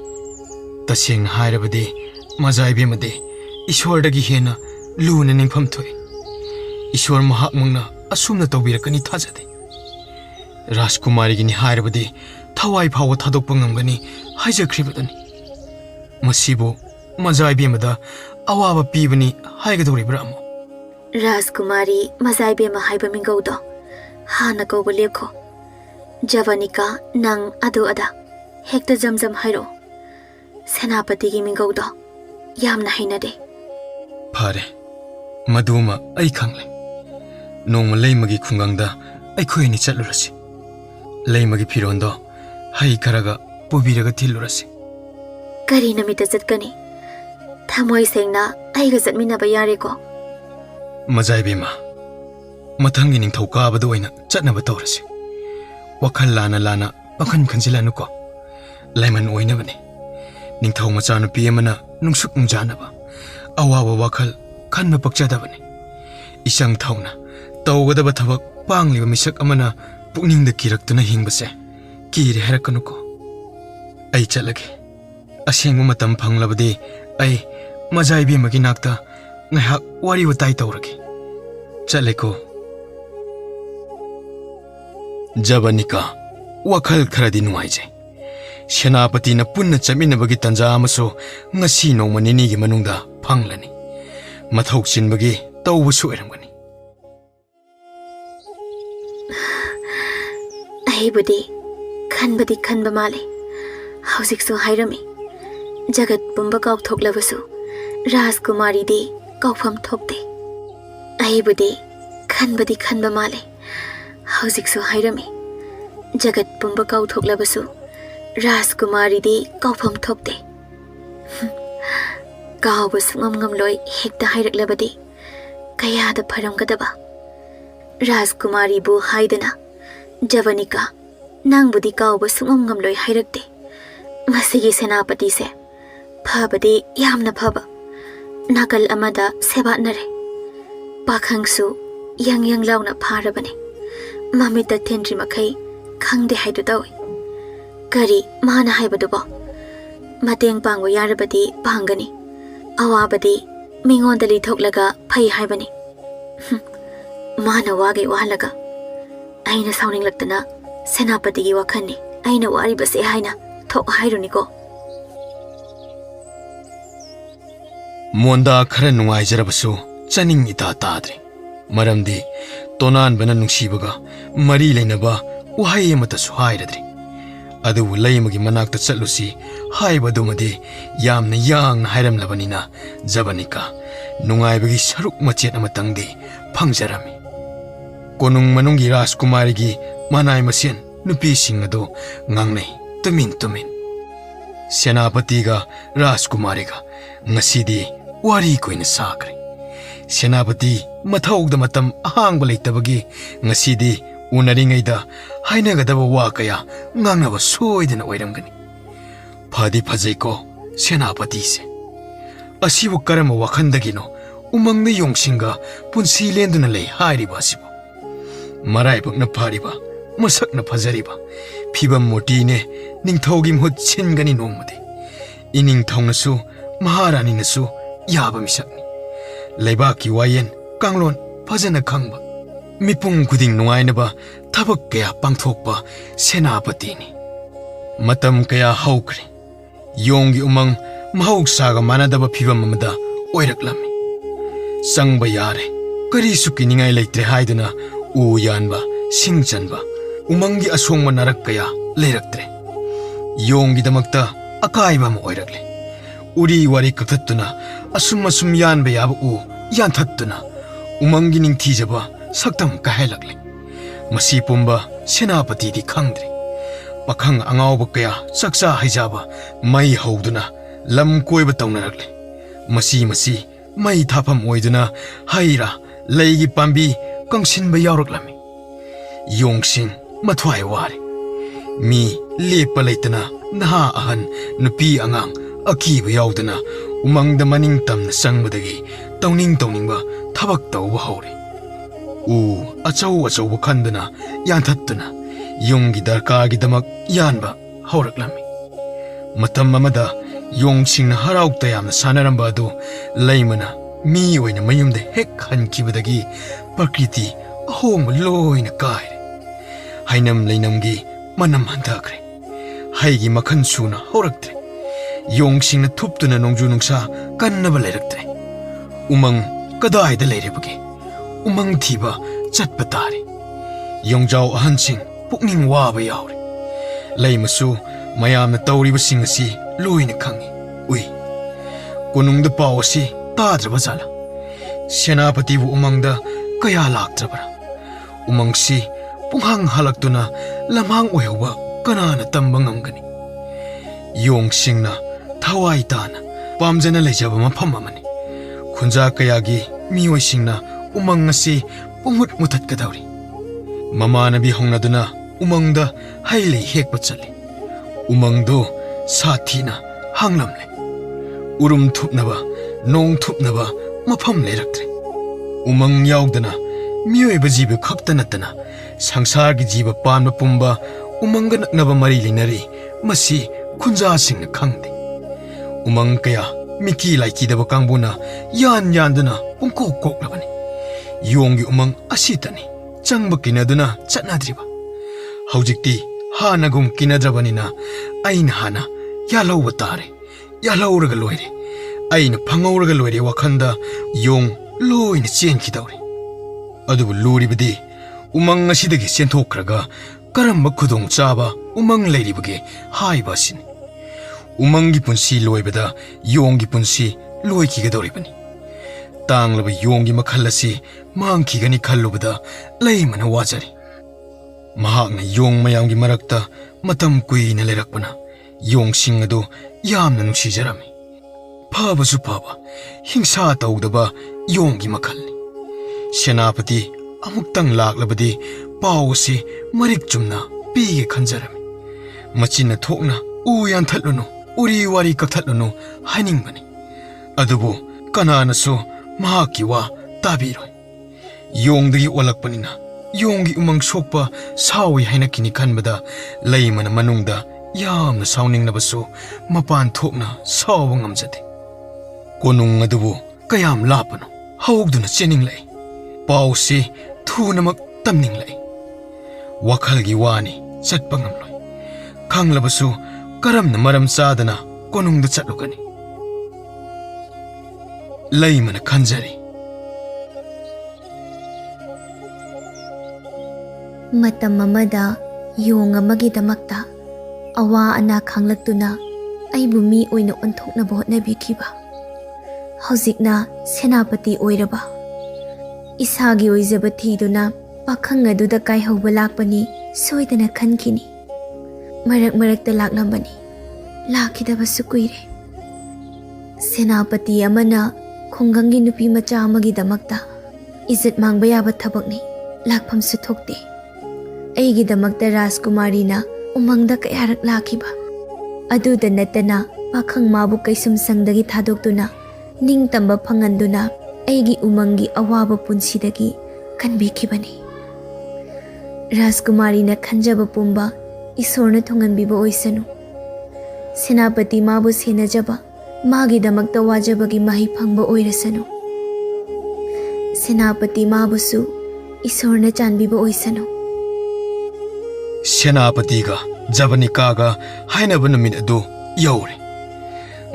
तसेंग हाइरबदि मजाई बेमदे ईश्वरदगी हेना लुना निंफम थोय ईश्वर महात्मंगना असुमना तौबिरकनि थाजदे राजकुमारीगिनि हाइरबदि थवाई फाव थादोकपा ngमगनि हाइजख्रिबदनि मसिबु मजाई बेमदा अवाबा पीबनि हाइगदोरिब्रा अमो राजकुमारी मजाइबे महाइबा मिंगौदो हाना कौब लेखो जवनिका नंग अदो अदा हेक्ता जमजम हाइरो सेनापति की मिंगौदो यामना हाइनदे फारे मदुमा आई खंगले नोंग लैमगी खुंगंगदा अइखोइनि चलुरसि लैमगी फिरोंदो high Kharga पुबिरगा थिलुरसि करी नमिता चतकनी थमोय सेंगना आइगा चतमिनबा यारेको मजाई बेमा मथंगी निंथौ काबदो ओइना चटनबा तौरसि वखल लाना लाना पखन खंजिलानुको लाइमन ओइनबने निंथौ मचानुपी अमना नुंसुक नुंजानबा अवाबा वखल खन्म पक्चदबने इसंग थौना तौगदबा थबक पांगलिबा मिसक अमना पुकनिंग द किरक्तुना हिंगबसे किरे हरकनुको आई चलगे असेंगु मतम फंगलबदे आई मजाई बेमगी नाक्ता ngahak wari watai taurage chaleko jabanika wakhal kharadi nuaije senapati na punna chaminabagi tanja amaso ngasi nongmanini gi manungda phanglani mathok chinbagi tawbusu eramgani aibudi khanba male hausik so hairami ꯖꯒꯠ ꯄꯨꯝꯕ ꯀꯥꯎꯊꯣꯛꯂꯕꯁꯨ ꯔꯥꯖꯀꯨꯃꯥꯔꯤꯗꯤ ꯀꯥꯎꯐꯝ ꯊꯣꯛꯇꯦ꯫ ꯑꯩꯕꯨꯗꯤ ꯈꯟꯕꯗꯤ ꯈꯟꯕ ꯃꯥꯜꯂꯦ, ꯍꯧꯖꯤꯛꯁꯨ ꯍꯥꯏꯔꯝꯃꯤ, ꯖꯒꯠ ꯄꯨꯝꯕ ꯀꯥꯎꯊꯣꯛꯂꯕꯁꯨ ꯔꯥꯖꯀꯨꯃꯥꯔꯤꯗꯤ ꯀꯥꯎꯐꯝ ꯊꯣꯛꯇꯦ꯫ ꯀꯥꯎꯕ ꯁꯨꯡꯉꯝ ꯉꯝꯂꯣꯏ ꯍꯦꯛꯇ ꯍꯥꯏꯔꯛꯂꯕꯗꯤ ꯀꯌꯥꯗ ꯐꯔꯝꯒꯗꯕ꯫ ꯔꯥꯖꯀꯨꯃꯥꯔꯤꯕꯨ ꯍꯥꯏꯗꯅ ꯖꯕꯅꯤꯀꯥ ꯅꯪꯕꯨꯗꯤ ꯀꯥꯎꯕ ꯁꯨꯡꯉꯝ ꯉꯝꯂꯣꯏ ꯍꯥꯏꯔꯛꯇꯦ꯫ ꯃꯁꯤꯒꯤ ꯁꯦꯅꯥꯄꯇꯤꯁꯦ ꯐꯕꯗꯤ ꯌꯥꯝꯅ ꯐꯕ, ꯅꯥꯀꯜ ꯑꯃꯗ ꯁꯦꯕꯥꯠꯅꯔꯦ, ꯄꯥꯈꯪꯁꯨ ꯌꯪ ꯌꯪ ꯂꯥꯎꯅ ꯐꯥꯔꯕꯅꯦ, ꯃꯃꯤꯠꯇ ꯊꯤꯟꯗ꯭ꯔꯤ ꯃꯈꯩ ꯈꯪꯗꯦ ꯍꯥꯏꯗꯨ ꯇꯧꯏ꯫ ꯀꯔꯤ ꯃꯥꯅ ꯍꯥꯏꯕꯗꯨꯕꯣ? ꯃꯇꯦꯡ ꯄꯥꯡꯕ ꯌꯥꯔꯕꯗꯤ ꯄꯥꯡꯒꯅꯤ, ꯑꯋꯥꯕꯗꯤ ꯃꯤꯉꯣꯟꯗ ꯂꯤꯊꯣꯛꯂꯒ ꯐꯩ ꯍꯥꯏꯕꯅꯤ꯫ ꯃꯥꯅ ꯋꯥꯒꯩ ꯋꯥꯍꯜꯂꯒ ꯑꯩꯅ ꯁꯥꯎꯅꯤꯡꯂꯛꯇꯅ ꯁꯦꯅꯥꯄꯇꯤꯒꯤ ꯋꯥꯈꯜꯅꯤ ꯑꯩꯅ ꯋꯥꯔꯤꯕꯁꯦ ꯍꯥꯏꯅ ꯊꯣꯛ ꯍꯥꯏꯔꯨꯅꯤꯀꯣ꯫ ꯃꯣꯟꯗꯥ ꯈꯔ ꯅꯨꯡꯉꯥꯏꯖꯔꯕꯁꯨ ꯆꯅꯤꯡ ꯏꯇꯥ ꯇꯥꯗ꯭ꯔꯦ, ꯃꯔꯝꯗꯤ ꯇꯣꯅꯥꯟꯕꯅ ꯅꯨꯡꯁꯤꯕꯒ ꯃꯔꯤ ꯂꯩꯅꯕ ꯋꯥꯍꯩ ꯑꯃꯠꯇꯁꯨ ꯍꯥꯏꯔꯗ꯭ꯔꯤ꯫ ꯑꯗꯨꯕꯨ ꯂꯩꯃꯒꯤ ꯃꯅꯥꯛꯇ ꯆꯠꯂꯨꯁꯤ ꯍꯥꯏꯕꯗꯨꯃꯗꯤ ꯌꯥꯝꯅ ꯌꯥꯡꯅ ꯍꯥꯏꯔꯝꯂꯕꯅꯤꯅ ꯖꯕꯅꯤꯀꯥ ꯅꯨꯡꯉꯥꯏꯕꯒꯤ ꯁꯔꯨꯛ ꯃꯆꯦꯠ ꯑꯃꯇꯪꯗꯤ ꯐꯪꯖꯔꯝꯃꯤ꯫ ꯀꯣꯅꯨꯡ ꯃꯅꯨꯡꯒꯤ ꯔꯥꯖꯀꯨꯃꯥꯔꯤꯒꯤ ꯃꯅꯥꯏ ꯃꯁꯦꯟ ꯅꯨꯄꯤꯁꯤꯡ ꯑꯗꯨ ꯉꯥꯡꯅꯩ ꯇꯨꯃꯤꯟ ꯇꯨꯃꯤꯟ꯫ ꯁꯦꯅꯥꯄꯇꯤꯒ ꯔꯥꯖꯀꯨꯃꯥꯔꯤꯒ ꯉꯁꯤꯗꯤ ꯋꯥꯔꯤ ꯀꯨꯏꯅ ꯁꯥꯈ꯭ꯔꯦ꯫ ꯁꯦꯅꯥꯄꯇꯤ ꯃꯊꯧꯗ ꯃꯇꯝ ꯑꯍꯥꯡꯕ ꯂꯩꯇꯕꯒꯤ ꯉꯁꯤꯗꯤ ꯎꯅꯔꯤꯉꯩꯗ ꯍꯥꯏꯅꯒꯗꯕ ꯋꯥ ꯀꯌꯥ ꯉꯥꯡꯅꯕ ꯁꯣꯏꯗꯅ ꯑꯣꯏꯔꯝꯒꯅꯤ꯫ ꯐꯗꯤ ꯐꯖꯩꯀꯣ ꯁꯦꯅꯥꯄꯇꯤꯁꯦ, ꯑꯁꯤꯕꯨ ꯀꯔꯝꯕ ꯋꯥꯈꯟꯗꯒꯤꯅꯣ ꯎꯃꯪꯗ ꯌꯣꯡꯁꯤꯡꯒ ꯄꯨꯟꯁꯤ ꯂꯦꯟꯗꯨꯅ ꯂꯩ ꯍꯥꯏꯔꯤꯕ ꯑꯁꯤꯕꯨ? ꯃꯔꯥꯏꯕꯛꯅ ꯐꯔꯤꯕ, ꯃꯁꯛꯅ ꯐꯖꯔꯤꯕ, ꯐꯤꯕꯝ ꯃꯨꯔꯇꯤꯅꯦ ꯅꯤꯡꯊꯧꯒꯤ ꯃꯍꯨꯠ ꯁꯤꯟꯒꯅꯤ ꯅꯣꯡꯃꯗꯤ꯫ ꯏꯅꯤꯡꯊꯧꯅꯁꯨ ꯃꯍꯥꯔꯥꯅꯤꯅꯁꯨ ꯌꯥꯕ ꯃꯤꯁꯛꯅꯤ, ꯂꯩꯕꯥꯛꯀꯤ ꯋꯥꯌꯦꯟ ꯀꯥꯡꯂꯣꯟ ꯐꯖꯅ ꯈꯪꯕ, ꯃꯤꯄꯨꯝ ꯈꯨꯗꯤꯡ ꯅꯨꯡꯉꯥꯏꯅꯕ ꯊꯕꯛ ꯀꯌꯥ ꯄꯥꯡꯊꯣꯛꯄ ꯁꯦꯅꯥꯄꯇꯤꯅꯤ꯫ ꯃꯇꯝ ꯀꯌꯥ ꯍꯧꯈ꯭ꯔꯦ, ꯌꯣꯡꯒꯤ ꯎꯃꯪ ꯃꯍꯧꯁꯥꯒ ꯃꯥꯟꯅꯗꯕ ꯐꯤꯕꯝ ꯑꯃꯗ ꯑꯣꯏꯔꯛꯂꯝꯃꯤ꯫ ꯆꯪꯕ ꯌꯥꯔꯦ, ꯀꯔꯤꯁꯨ ꯀꯤꯅꯤꯡꯉꯥꯏ ꯂꯩꯇ꯭ꯔꯦ ꯍꯥꯏꯗꯨꯅ ꯎ ꯌꯥꯟꯕ, ꯁꯤꯡ ꯆꯟꯕ, ꯎꯃꯪꯒꯤ ꯑꯁꯣꯡꯕ ꯅꯥꯔꯛ ꯀꯌꯥ ꯂꯩꯔꯛꯇ꯭ꯔꯦ꯫ ꯌꯣꯡꯒꯤꯗꯃꯛꯇ ꯑꯀꯥꯏꯕ ꯑꯃ ꯑꯣꯏꯔꯛꯂꯦ꯫ ꯎꯔꯤ ꯋꯥꯔꯤ ꯀꯛꯊꯠꯇꯨꯅ ꯑꯁꯨꯝ ꯑꯁꯨꯝ ꯌꯥꯟꯕ ꯌꯥꯕ ꯎ ꯌꯥꯟꯊꯠꯇꯨꯅ ꯎꯃꯪꯒꯤ ꯅꯤꯡꯊꯤꯖꯕ ꯁꯛꯇꯝ ꯀꯥꯏꯍꯜꯂꯛꯂꯦ꯫ ꯃꯁꯤ ꯄꯨꯝꯕ ꯁꯦꯅꯥꯄꯇꯤꯗꯤ ꯈꯪꯗ꯭ꯔꯦ꯫ ꯄꯥꯈꯪ ꯑꯉꯥꯎꯕ ꯀꯌꯥ ꯆꯥꯛꯆꯥ ꯍꯩꯖꯥꯕ ꯃꯩ ꯍꯧꯗꯨꯅ ꯂꯝ ꯀꯣꯏꯕ ꯇꯧꯅꯔꯛꯂꯦ꯫ ꯃꯁꯤ ꯃꯩ ꯊꯥꯐꯝ ꯑꯣꯏꯗꯨꯅ ꯍꯩꯔꯥ ꯂꯩꯒꯤ ꯄꯥꯝꯕꯤ ꯀꯪꯁꯤꯟꯕ ꯌꯥꯎꯔꯛꯂꯝꯃꯤ꯫ ꯌꯣꯡꯁꯤꯡ ꯃꯊ꯭ꯋꯥꯏ ꯋꯥꯔꯦ, ꯃꯤ ꯂꯦꯞꯄ ꯂꯩꯇꯅ ꯅꯍꯥ ꯑꯍꯟ ꯅꯨꯄꯤ ꯑꯉꯥꯡ ꯑꯀꯤꯕ ꯌꯥꯎꯗꯅ ꯎꯃꯪꯗ ꯃꯅꯤꯡ ꯇꯝꯅ ꯆꯪꯕꯗꯒꯤ ꯇꯧꯅꯤꯡꯕ ꯊꯕꯛ ꯇꯧꯕ ꯍꯧꯔꯦ꯫ ꯎ ꯑꯆꯧ ꯑꯆꯧꯕ ꯈꯟꯗꯨꯅ ꯌꯥꯟꯊꯠꯇꯨꯅ ꯌꯨꯝꯒꯤ ꯗꯔꯀꯥꯔꯒꯤꯗꯃꯛ ꯌꯥꯟꯕ ꯍꯧꯔꯛꯂꯝꯃꯤ꯫ ꯃꯇꯝ ꯑꯃꯗ ꯌꯣꯡꯁꯤꯡꯅ ꯍꯔꯥꯎ ꯇꯌꯥꯝꯅ ꯁꯥꯟꯅꯔꯝꯕ ꯑꯗꯨ ꯂꯩꯃꯅ ꯃꯤ ꯑꯣꯏꯅ ꯃꯌꯨꯝꯗ ꯍꯦꯛ ꯍꯟꯈꯤꯕꯗꯒꯤ ꯄ꯭ꯔꯀ꯭ꯔꯤꯇꯤ ꯑꯍꯣꯡꯕ ꯂꯣꯏꯅ ꯀꯥꯏꯔꯦ꯫ ꯍꯩꯅꯝ ꯂꯩꯅꯝꯒꯤ ꯃꯅꯝ ꯍꯟꯊꯈ꯭ꯔꯦ, ꯍꯩꯒꯤ ꯃꯈꯜ ꯁꯨꯅ ꯍꯧꯔꯛꯇ꯭ꯔꯦ, ꯌꯣꯡꯁꯤꯡꯅ ꯊꯨꯞꯇꯨꯅ ꯅꯣꯡꯖꯨ ꯅꯨꯡꯁꯥ ꯀꯟꯅꯕ ꯂꯩꯔꯛꯇ꯭ꯔꯦ꯫ ꯎꯃꯪ ꯀꯗꯥꯏꯗ ꯂꯩꯔꯤꯕꯒꯦ? ꯎꯃꯪ ꯊꯤꯕ ꯆꯠꯄ ꯇꯥꯔꯦ꯫ ꯌꯣꯡꯖꯥꯎ ꯑꯍꯟꯁꯤꯡ ꯄꯨꯛꯅꯤꯡ ꯋꯥꯕ ꯌꯥꯎꯔꯦ꯫ ꯂꯩꯃꯁꯨ ꯃꯌꯥꯝꯅ ꯇꯧꯔꯤꯕꯁꯤꯡ ꯑꯁꯤ ꯂꯣꯏꯅ ꯈꯪꯏ, ꯎꯏ꯫ ꯀꯣꯅꯨꯡꯗ ꯄꯥꯎ ꯑꯁꯤ ꯇꯥꯗ꯭ꯔꯕ ꯖꯥꯠꯂꯥ? ꯁꯦꯅꯥꯄꯇꯤꯕꯨ ꯎꯃꯪꯗ ꯀꯌꯥ ꯂꯥꯛꯇ꯭ꯔꯕ꯭ꯔꯥ? ꯎꯃꯪꯁꯤ ꯄꯨꯡꯍꯥꯡ ꯍꯜꯂꯛꯇꯨꯅ ꯂꯝꯍꯥꯡ ꯑꯣꯏꯍꯧꯕ ꯀꯅꯥꯅ ꯇꯝꯕ ꯉꯝꯒꯅꯤ? ꯌꯣꯡꯁꯤꯡꯅ ꯊꯋꯥꯏ ꯇꯥꯅ ꯄꯥꯝꯖꯅ ꯂꯩꯖꯕ ꯃꯐꯝ ꯑꯃꯅꯤ꯫ ꯈꯨꯟꯖꯥ ꯀꯌꯥꯒꯤ ꯃꯤꯑꯣꯏꯁꯤꯡꯅ ꯎꯃꯪ ꯑꯁꯤ ꯄꯨꯡꯃꯨꯠ ꯃꯨꯊꯠꯀꯗꯧꯔꯤ꯫ ꯃꯃꯥꯟꯅꯕꯤ ꯍꯧꯅꯗꯨꯅ ꯎꯃꯪꯗ ꯍꯩ ꯂꯩ ꯍꯦꯛꯄ ꯆꯠꯂꯤ꯫ ꯎꯃꯪꯗꯨ ꯁꯥꯊꯤꯅ ꯍꯥꯡꯂꯝꯂꯦ꯫ ꯎꯔꯨꯝ ꯊꯨꯞꯅꯕ, ꯅꯣꯡ ꯊꯨꯞꯅꯕ ꯃꯐꯝ ꯂꯩꯔꯛꯇ꯭ꯔꯦ꯫ ꯎꯃꯪ ꯌꯥꯎꯗꯅ ꯃꯤꯑꯣꯏꯕ ꯖꯤꯕ ꯈꯛꯇ ꯅꯠꯇꯅ ꯁꯪꯁꯥꯔꯒꯤ ꯖꯤꯕ ꯄꯥꯟꯕ ꯄꯨꯝꯕ ꯎꯃꯪꯒ ꯅꯛꯅꯕ ꯃꯔꯤ ꯂꯩꯅꯔꯤ, ꯃꯁꯤ ꯈꯨꯟꯖꯥꯁꯤꯡꯅ ꯈꯪꯗꯦ꯫ ꯎꯃꯪ ꯀꯌꯥ ꯃꯤꯀꯤ ꯂꯥꯏꯀꯤꯗꯕ ꯀꯥꯡꯕꯨꯅ ꯌꯥꯟꯗꯨꯅ ꯄꯨꯡꯀꯣꯛ ꯀꯣꯛꯂꯕꯅꯤ꯫ ꯌꯣꯡꯒꯤ ꯎꯃꯪ ꯑꯁꯤꯇꯅꯤ ꯆꯪꯕ ꯀꯤꯅꯗꯨꯅ ꯆꯠꯅꯗ꯭ꯔꯤꯕ꯫ ꯍꯧꯖꯤꯛꯇꯤ ꯍꯥꯟꯅꯒꯨꯝ ꯀꯤꯅꯗ꯭ꯔꯕꯅꯤꯅ ꯑꯩꯅ ꯍꯥꯟꯅ ꯌꯥꯜꯍꯧꯕ ꯇꯥꯔꯦ, ꯌꯥꯜꯍꯧꯔꯒ ꯂꯣꯏꯔꯦ, ꯑꯩꯅ ꯐꯪꯍꯧꯔꯒ ꯂꯣꯏꯔꯦ ꯋꯥꯈꯟꯗ ꯌꯣꯡ ꯂꯣꯏꯅ ꯆꯦꯟꯈꯤꯗꯧꯔꯦ꯫ ꯑꯗꯨꯕꯨ ꯂꯨꯔꯤꯕꯗꯤ ꯎꯃꯪ ꯑꯁꯤꯗꯒꯤ ꯆꯦꯟꯊꯣꯛꯈ꯭ꯔꯒ ꯀꯔꯝꯕ ꯈꯨꯗꯣꯡꯆꯥꯕ ꯎꯃꯪ ꯂꯩꯔꯤꯕꯒꯦ ꯍꯥꯏꯕ ꯑꯁꯤꯅꯤ꯫ umangi punsi loibada yonggi punsi loikigedoribani. Tanglaba yonggi makhal asi mangkigani khallubada leimana wajari. Mahakna yong mayamgi marakta matam kuina lerakpana yong sing adu yamna nungsijarami. Phabasu phaba hingsa tawdaba yonggi makhalni. Senapati amuktang laklabadi pau si marik chumna pige khanjarami. Machina thokna uyan thatlunu uri wari kakthatlunu haningbani. Adubu kananasu mahaki wa tabiroi. Yongdagi olakpanina yonggi umang sokpa sawi haina kini khanbada leimana manungda yamna sawningnabasu mapan thokna sawa ngamjade. Konung adubu kayam lapano haugduna cheninglai. Pau si thunamak tamninglai. Wakhalgi wani chatpa ngamloi. Khanglabasu karamna maram chadana konungda chatlugani. Leimana khanjari. Matam amada yong amagidamakta awa ana khanglaktuna aibu mi oina onthoknaba hotnabikhiba. Hojikna senapati oiraba. Isagi oijaba thiduna pakhang aduda kaihauba lakpani soidana khankini. Marak marakta laklambani. Lakhidabasu kuire. Senapati amana khongangi nupi macha amagidamakta izat mangba yaba thabakni lakphamsu thokte. Aigidamakta Rajkumarina umangda kayarak lakhiba. Aduda natana pakhang mabu kaisum sangdagi thadoktuna ningtamba phanganduna aigi umangi awaba punsidagi kanbikhibani. Rajkumarina khanjaba pumba isorna thonganbiba oisanu. Senapati mabu senajaba magidamakta wajabagi mahi phangba oirasanu. Senapati mabusu isorna chanbiba oisanu. Senapatiga Jabanikaga hainaba numit adu yauri.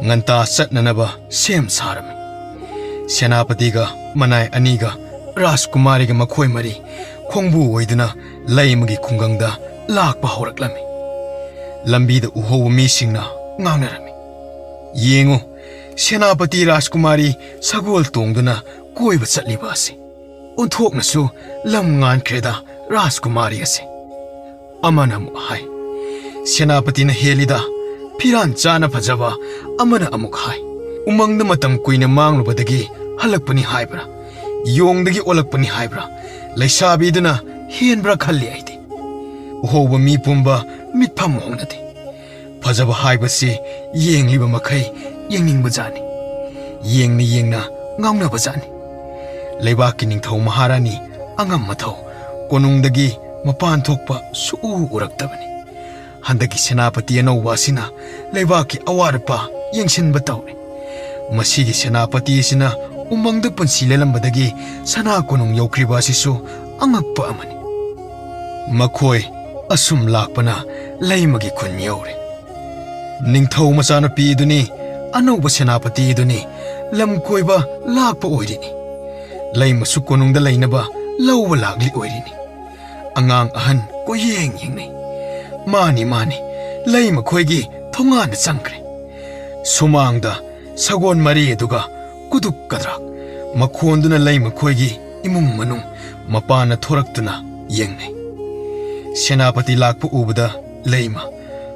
Nganta satnanaba sem sarami. Senapatiga manai aniga Rajkumariga makhoi mari khongbu oiduna laimagi khungangda lakpa horaklami. Lambida uhowa misingna ngangnarami. Yengo Senapati Rajkumari sagol tongduna koiba chatliba asi. Onthoknasu lam ngankreda Rajkumari asi. Amana amuk hai. Senapati na helida piran chana phajaba amana amuk hai. Umangda matam kuina manglubadagi halakpani haibra. Yongdagi olakpani haibra. Laisabiduna henbra khalli aidi. Uhoba mi pumba mitpham hongnade. Phajaba haibasi yengliba makhai yengningba jani. Yengna ngaungnaba jani. Leibaki ningthau maharani angam mathau konungdagi mapan thokpa su uraktabani. Handaki Senapati anauba asina leibaki awarpa yengsinba tawri. Masigi Senapati asina umangda punsi lelambadagi sana konung yaukriba asisu angakpa amani. Makhoi asum lakpana leimagi khun yauri. Ningthau machana pi duni anauba Senapati duni lam koiba lakpa oirini. Leimasu konungda leinaba lauba lakli oirini. Angang ahan ko yengnei. Mani leima khoigi thongana changkre. Sumangda sagon mari aduga kuduk kadrak makhonduna leima khoigi imung manung mapana thoraktuna yengnei. Senapati lakpu ubada leima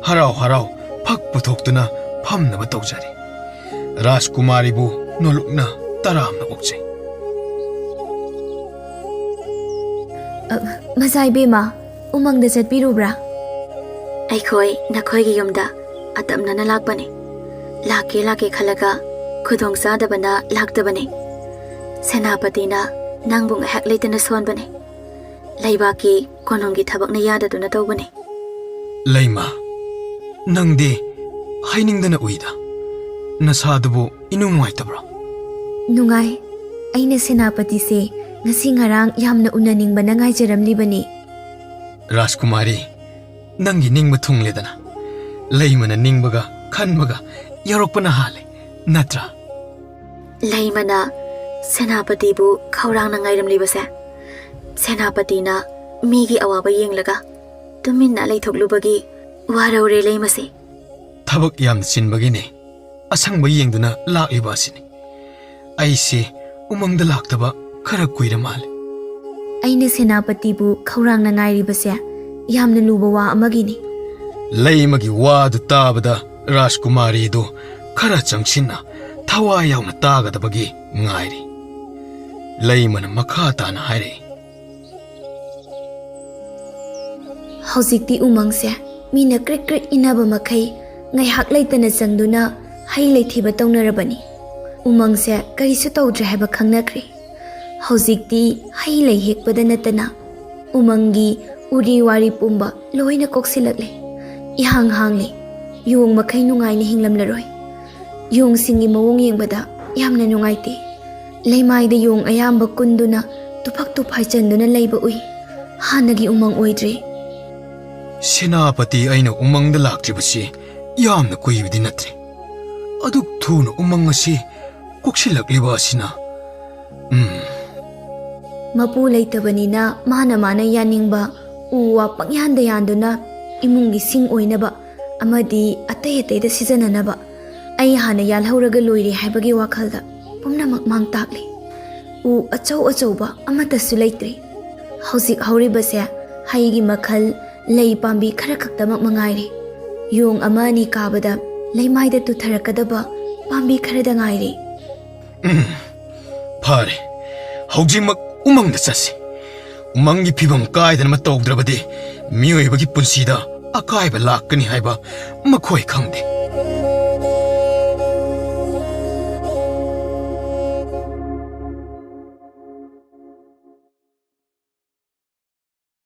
harau phak puthokduna phamnaba tawjari. Rajkumari bu nolukna taramna okjai. Mazai bema umangda chatpirubra. Aikhoi nakhoigi yumda atamnana lakpani. Lake khalaga khudong sadabana laktabani. Senapatina nangbung hak leitana sonbani. Laibaki konongi thabakna yadaduna tawbani. Leima nangdi hainingdana uida. Nasadubu inung nuaitabra. Nungai aina Senapati se ngasi ngarang yamna unaningbana ngaijaramlibani. Rajkumari nangi ningba thungledana. Leimana ningbaga khanbaga yarokpana hale natra. Leimana Senapati bu khaurang na ngairamlibase. Senapatina migi awaba yenglaga tuminna leithoklubagi waraure leimase. ꯊꯕꯛ ꯌꯥꯝꯅ ꯆꯤꯟꯕꯒꯤꯅꯤ ꯑꯁꯪꯕ ꯌꯦꯡꯗꯨꯅ ꯂꯥꯛꯂꯤꯕ ꯑꯁꯤꯅꯤ ꯑꯩꯁꯤ ꯎꯃꯪꯗ ꯂꯥꯛꯇꯕ ꯈꯔ ꯀꯨꯏꯔ ꯃꯥꯜꯂꯦ ꯑꯩꯅ ꯁꯦꯅꯥꯄꯇꯤꯕꯨ ꯈꯧꯔꯥꯡꯅ ꯉꯥꯏꯔꯤꯕꯁꯦ ꯌꯥꯝꯅ ꯂꯨꯕ ꯋꯥ ꯑꯃꯒꯤꯅꯤ ꯂꯩꯃꯒꯤ ꯋꯥꯗꯨ ꯇꯥꯕꯗ ꯔꯥꯖꯀꯨꯃꯥꯔꯤꯗꯨ ꯈꯔ ꯆꯪꯁꯤꯟꯅ ꯊꯋꯥꯏ ꯌꯥꯎꯅ ꯇꯥꯒꯗꯕꯒꯤ ꯉꯥꯏꯔꯤ ꯂꯩꯃꯅ ꯃꯈꯥ ꯇꯥꯅ ꯍꯥꯏꯔꯛꯏ ꯍꯧꯖꯤꯛꯇꯤ ꯎꯃꯪꯁꯦ ꯃꯤꯅ ꯀ꯭ꯔꯤꯛ ꯀ꯭ꯔꯤꯛ ꯏꯟꯅꯕ ꯃꯈꯩ ꯉꯥꯏꯍꯥꯛ ꯂꯩꯇꯅ ꯆꯪꯗꯨꯅ ꯍꯩ ꯂꯩꯊꯤꯕ ꯇꯧꯅꯔꯕꯅꯤ ꯎꯃꯪꯁꯦ ꯀꯔꯤꯁꯨ ꯇꯧꯗ꯭ꯔꯦ ꯍꯥꯏꯕ ꯈꯪꯅꯈ꯭ꯔꯦ ꯍꯧꯖꯤꯛꯇꯤ ꯍꯩ ꯂꯩ ꯍꯦꯛꯄꯗ ꯅꯠꯇꯅ ꯎꯃꯪꯒꯤ ꯎꯔꯤ ꯋꯥꯔꯤ ꯄꯨꯝꯕ ꯂꯣꯏꯅ ꯀꯣꯛꯁꯤꯜꯂꯛꯂꯦ ꯏꯍꯥꯡ ꯍꯥꯡꯂꯦ ꯌꯣꯡ ꯃꯈꯩ ꯅꯨꯡꯉꯥꯏꯅ ꯍꯤꯡꯂꯝꯂꯔꯣꯏ ꯌꯣꯡꯁꯤꯡꯒꯤ ꯃꯑꯣꯡ ꯌꯦꯡꯕꯗ ꯌꯥꯝꯅ ꯅꯨꯡꯉꯥꯏꯇꯦ ꯂꯩꯃꯥꯏꯗ ꯌꯣꯡ ꯑꯌꯥꯝꯕ ꯀꯨꯟꯗꯨꯅ ꯇꯨꯐꯛ ꯇꯨꯐꯥꯏ ꯆꯟꯗꯨꯅ ꯂꯩꯕ ꯎꯏ ꯍꯥꯟꯅꯒꯤ ꯎꯃꯪ ꯑꯣꯏꯗ꯭ꯔꯦ ꯁꯦꯅꯥꯄꯇꯤ ꯑꯩꯅ ꯎꯃꯪꯗ ꯂꯥꯛꯇ꯭ꯔꯤꯕꯁꯤ ꯌꯥꯝꯅ ꯀꯨꯏꯕꯗꯤ ꯅꯠꯇ꯭ꯔꯦ ꯑꯗꯨꯛ ꯊꯨꯅ ꯎꯃꯪ ꯑꯁꯤ ꯀꯣꯛꯁꯤꯜꯂꯛꯂꯤꯕ ꯑꯁꯤꯅ ꯃꯄꯨ ꯂꯩꯇꯕꯅꯤꯅ ꯃꯥꯅ ꯌꯥꯅꯤꯡꯕ ꯎ ꯋꯥ ꯄꯪꯌꯥꯟꯗ ꯌꯥꯟꯗꯨꯅ ꯏꯃꯨꯡꯒꯤ ꯁꯤꯡ ꯑꯣꯏꯅꯕ ꯑꯃꯗꯤ ꯑꯇꯩ ꯑꯇꯩꯗ ꯁꯤꯖꯤꯟꯅꯅꯕ ꯑꯩ ꯍꯥꯟꯅ ꯌꯥꯜꯍꯧꯔꯒ ꯂꯣꯏꯔꯦ ꯍꯥꯏꯕꯒꯤ ꯋꯥꯈꯜꯗ ꯄꯨꯝꯅꯃꯛ ꯃꯥꯡ ꯇꯥꯛꯂꯤ ꯎ ꯑꯆꯧ ꯑꯆꯧꯕ ꯑꯃꯠꯇꯁꯨ ꯂꯩꯇ꯭ꯔꯦ ꯍꯧꯖꯤꯛ ꯍꯧꯔꯤꯕꯁꯦ ꯍꯩꯒꯤ ꯃꯈꯜ ꯂꯩ ꯄꯥꯝꯕꯤ ꯈꯔ ꯈꯛꯇꯃꯛ ꯃꯉꯥꯏꯔꯦ ꯌꯣꯡ ꯑꯃ ꯑꯅꯤ ꯀꯥꯕꯗ ꯂꯩꯃꯥꯏꯗ ꯇꯨꯊꯔꯛꯀꯗꯕ ꯄꯥꯝꯕꯤ ꯈꯔꯗ ꯉꯥꯏꯔꯦ ꯐꯔꯦ ꯍꯧꯖꯤꯛꯃꯛ ꯎꯃꯪꯗ ꯆꯠꯁꯤ ꯎꯃꯪꯒꯤ ꯐꯤꯕꯝ ꯀꯥꯏꯗꯅ ꯇꯧꯗ꯭ꯔꯕꯗꯤ ꯃꯤꯑꯣꯏꯕꯒꯤ ꯄꯨꯟꯁꯤꯗ ꯑꯀꯥꯏꯕ ꯂꯥꯛꯀꯅꯤ ꯍꯥꯏꯕ ꯃꯈꯣꯏ ꯈꯪꯗꯦ